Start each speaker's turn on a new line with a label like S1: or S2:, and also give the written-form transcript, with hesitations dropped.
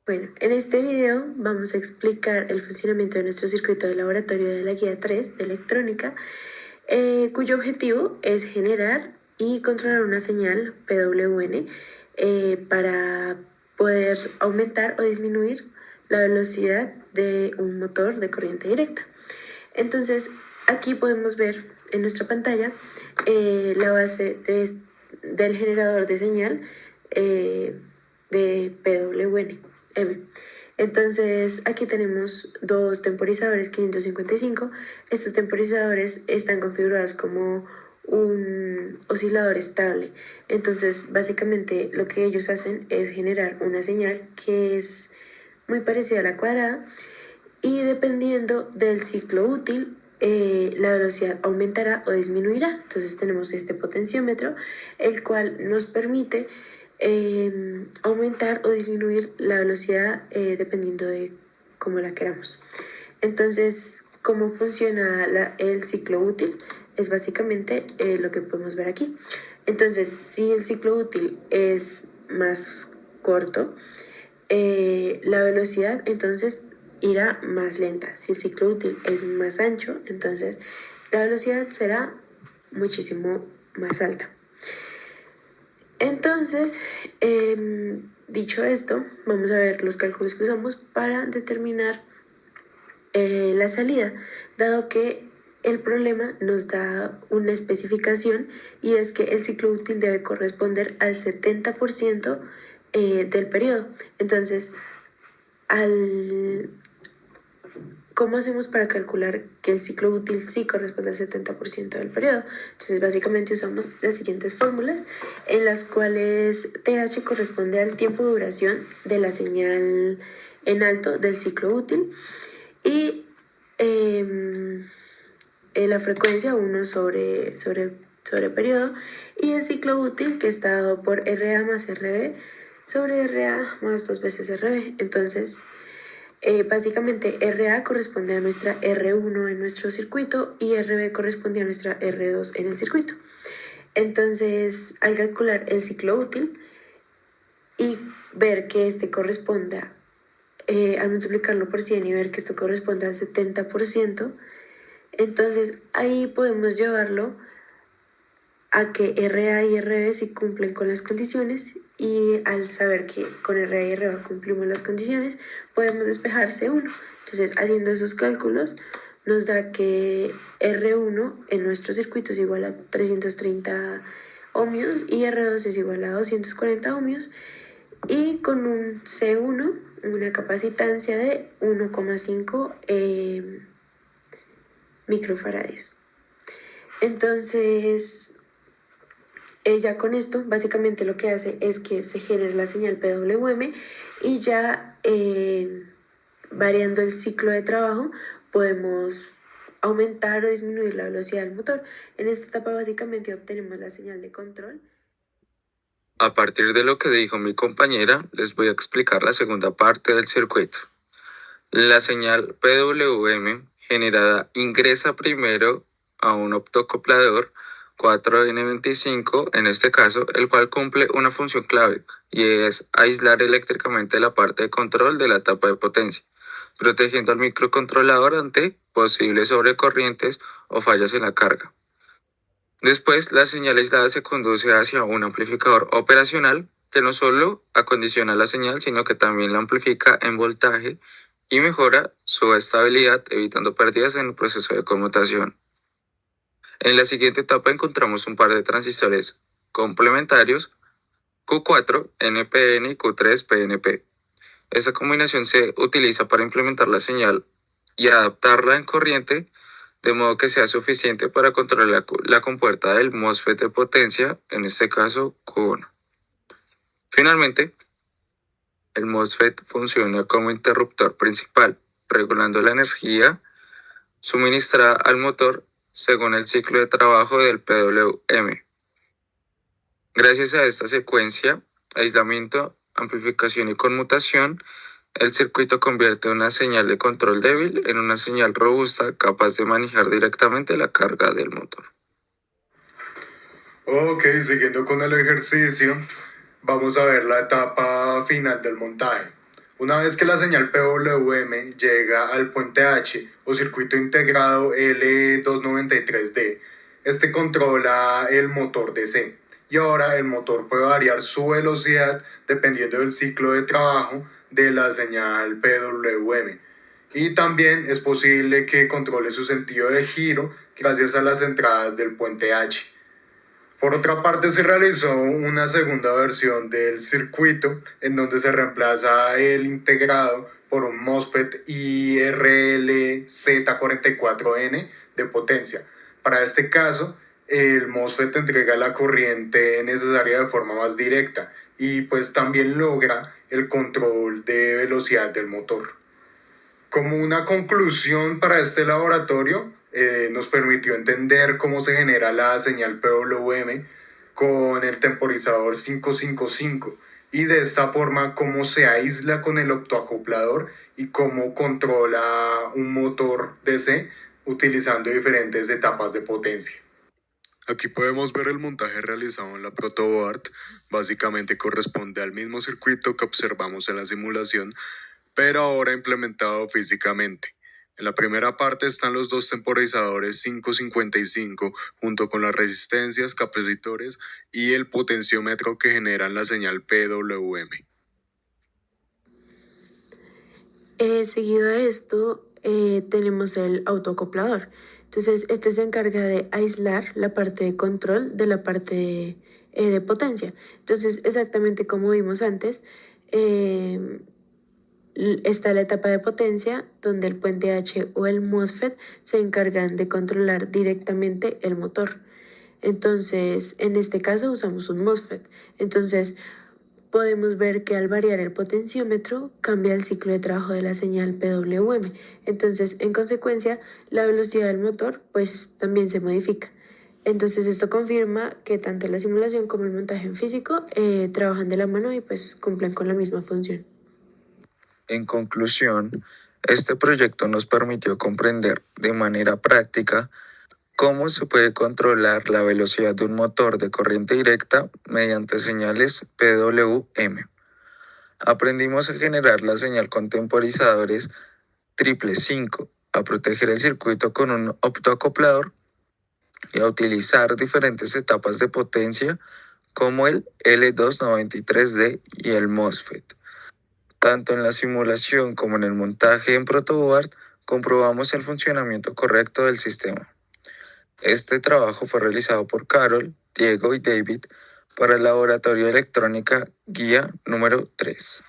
S1: Bueno, en este video vamos a explicar el funcionamiento de nuestro circuito de laboratorio de la guía 3 de electrónica, cuyo objetivo es generar y controlar una señal PWN para poder aumentar o disminuir la velocidad de un motor de corriente directa. Entonces, aquí podemos ver en nuestra pantalla la base del generador de señal de PWN. Entonces aquí tenemos dos temporizadores 555. Estos temporizadores están configurados como un oscilador estable. Entonces básicamente lo que ellos hacen es generar una señal que es muy parecida a la cuadrada y dependiendo del ciclo útil la velocidad aumentará o disminuirá. Entonces tenemos este potenciómetro, el cual nos permite aumentar o disminuir la velocidad dependiendo de cómo la queramos. Entonces, ¿cómo funciona el ciclo útil? Es básicamente lo que podemos ver aquí. Entonces, si el ciclo útil es más corto, la velocidad entonces irá más lenta. Si el ciclo útil es más ancho, entonces la velocidad será muchísimo más alta. Entonces, dicho esto, vamos a ver los cálculos que usamos para determinar la salida, dado que el problema nos da una especificación y es que el ciclo útil debe corresponder al 70% del periodo. Entonces, ¿cómo hacemos para calcular que el ciclo útil sí corresponde al 70% del periodo? Entonces, básicamente usamos las siguientes fórmulas, en las cuales TH corresponde al tiempo de duración de la señal en alto del ciclo útil y la frecuencia 1 sobre periodo, y el ciclo útil, que está dado por RA más RB sobre RA más 2 veces RB. Entonces, básicamente RA corresponde a nuestra R1 en nuestro circuito y RB corresponde a nuestra R2 en el circuito. Entonces, al calcular el ciclo útil y ver que este corresponda, al multiplicarlo por 100 y ver que esto corresponde al 70%, entonces ahí podemos llevarlo a que RA y RB sí cumplen con las condiciones, y al saber que con RA y RB cumplimos las condiciones, podemos despejar C1. Entonces, haciendo esos cálculos, nos da que R1 en nuestro circuito es igual a 330 ohmios y R2 es igual a 240 ohmios, y con un C1, una capacitancia de 1,5 microfaradios. Entonces, ya con esto, básicamente lo que hace es que se genere la señal PWM y ya variando el ciclo de trabajo podemos aumentar o disminuir la velocidad del motor. En esta etapa básicamente obtenemos la señal de control.
S2: A partir de lo que dijo mi compañera, les voy a explicar la segunda parte del circuito. La señal PWM generada ingresa primero a un optocoplador 4N25, en este caso, el cual cumple una función clave y es aislar eléctricamente la parte de control de la etapa de potencia, protegiendo al microcontrolador ante posibles sobrecorrientes o fallas en la carga. Después, la señal aislada se conduce hacia un amplificador operacional que no solo acondiciona la señal, sino que también la amplifica en voltaje y mejora su estabilidad, evitando pérdidas en el proceso de conmutación. En la siguiente etapa encontramos un par de transistores complementarios, Q4 NPN y Q3 PNP. Esta combinación se utiliza para implementar la señal y adaptarla en corriente de modo que sea suficiente para controlar la compuerta del MOSFET de potencia, en este caso Q1. Finalmente, el MOSFET funciona como interruptor principal, regulando la energía suministrada al motor según el ciclo de trabajo del PWM. Gracias a esta secuencia, aislamiento, amplificación y conmutación, el circuito convierte una señal de control débil en una señal robusta capaz de manejar directamente la carga del motor.
S3: Ok, siguiendo con el ejercicio, vamos a ver la etapa final del montaje. Una vez que la señal PWM llega al puente H o circuito integrado L293D, este controla el motor DC. Y ahora el motor puede variar su velocidad dependiendo del ciclo de trabajo de la señal PWM. Y también es posible que controle su sentido de giro gracias a las entradas del puente H. Por otra parte, se realizó una segunda versión del circuito en donde se reemplaza el integrado por un MOSFET IRLZ44N de potencia. Para este caso, el MOSFET entrega la corriente necesaria de forma más directa y pues también logra el control de velocidad del motor. Como una conclusión para este laboratorio, nos permitió entender cómo se genera la señal PWM con el temporizador 555 y de esta forma cómo se aísla con el optoacoplador y cómo controla un motor DC utilizando diferentes etapas de potencia. Aquí podemos ver el montaje realizado en la protoboard. Básicamente corresponde al mismo circuito que observamos en la simulación, pero ahora implementado físicamente. En la primera parte están los dos temporizadores 555 junto con las resistencias, capacitores y el potenciómetro que generan la señal PWM.
S1: Seguido a esto, tenemos el autoacoplador. Entonces, este se encarga de aislar la parte de control de la parte de potencia. Entonces, exactamente como vimos antes, está la etapa de potencia donde el puente H o el MOSFET se encargan de controlar directamente el motor. Entonces, en este caso usamos un MOSFET. Entonces, podemos ver que al variar el potenciómetro cambia el ciclo de trabajo de la señal PWM. Entonces, en consecuencia, la velocidad del motor pues también se modifica. Entonces, esto confirma que tanto la simulación como el montaje en físico trabajan de la mano y pues cumplen con la misma función.
S2: En conclusión, este proyecto nos permitió comprender de manera práctica cómo se puede controlar la velocidad de un motor de corriente directa mediante señales PWM. Aprendimos a generar la señal con temporizadores 555, a proteger el circuito con un optoacoplador y a utilizar diferentes etapas de potencia como el L293D y el MOSFET. Tanto en la simulación como en el montaje en protoboard, comprobamos el funcionamiento correcto del sistema. Este trabajo fue realizado por Carol, Diego y David para el Laboratorio de Electrónica Guía número 3.